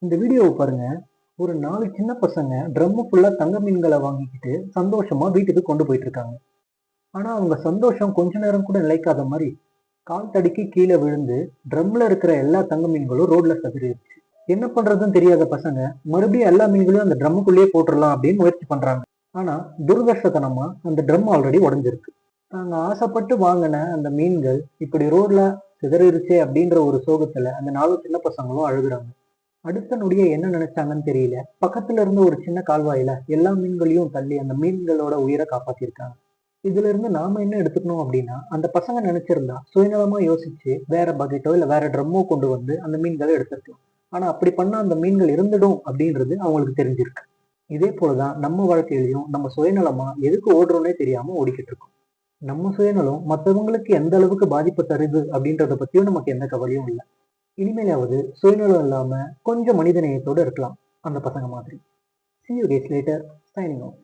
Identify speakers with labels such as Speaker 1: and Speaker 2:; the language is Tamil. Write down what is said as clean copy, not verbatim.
Speaker 1: இந்த வீடியோவை பாருங்க. ஒரு 4 சின்ன பசங்க ட்ரம்மு ஃபுல்லா தங்க மீன்கள வாங்கிக்கிட்டு சந்தோஷமா வீட்டுக்கு கொண்டு போயிட்டு இருக்காங்க. ஆனா அவங்க சந்தோஷம் கொஞ்ச நேரம் கூட நிலைக்காத மாரி, கால் தடுக்கி கீழ விழுந்து ட்ரம்ல இருக்கிற எல்லா தங்க மீன்களும் ரோட்ல சிதறிருச்சு. என்ன பண்றதுன்னு தெரியாத பசங்க மறுபடியும் எல்லா மீன்களையும் அந்த ட்ரம்முக்குள்ளேயே போட்டுறலாம் அப்படின்னு முயற்சி பண்றாங்க. ஆனா துரதிர்ஷ்டத்தனமா அந்த ட்ரம் ஆல்ரெடி உடைஞ்சிருக்கு. நாங்க ஆசைப்பட்டு வாங்கின அந்த மீன்கள் இப்படி ரோட்ல சிதறிருச்சே அப்படின்ற ஒரு சோகத்துல அந்த 4 சின்ன பசங்களும் அழுகுறாங்க. அடுத்த நொடியே என்ன நினைச்சாங்கன்னு தெரியல. பக்கத்துல இருந்த ஒரு சின்ன கால்வாயில எல்லா மீன்களையும் தள்ளி அந்த மீன்களோட உயிரை காப்பாத்திருக்காங்க. இதுல இருந்து நாம என்ன எடுத்துக்கணும் அப்படின்னா, அந்த பசங்க நினைச்சிருந்தா சுயநலமா யோசிச்சு வேற பக்கெட்டோ இல்ல வேற ட்ரம்மோ கொண்டு வந்து அந்த மீன்களை எடுத்திருக்கலாம். ஆனா அப்படி பண்ணா அந்த மீன்கள் இருந்துடும் அப்படின்றது அவங்களுக்கு தெரிஞ்சிருக்கு. இதே போலதான் நம்ம வாழ்க்கையிலையும் நம்ம சுயநலமா எதுக்கு ஓடுறோம்னே தெரியாம ஓடிக்கிட்டு இருக்கோம். நம்ம சுயநலம் மற்றவங்களுக்கு எந்த அளவுக்கு பாதிப்பு தருது அப்படின்றத பத்தியும் நமக்கு எந்த கவலையும் இல்லை. இனிமேலாவது சுயநலம் இல்லாம கொஞ்சம் மனித நேயத்தோட இருக்கலாம், அந்த பசங்க மாதிரி. See you guys later. Signing off.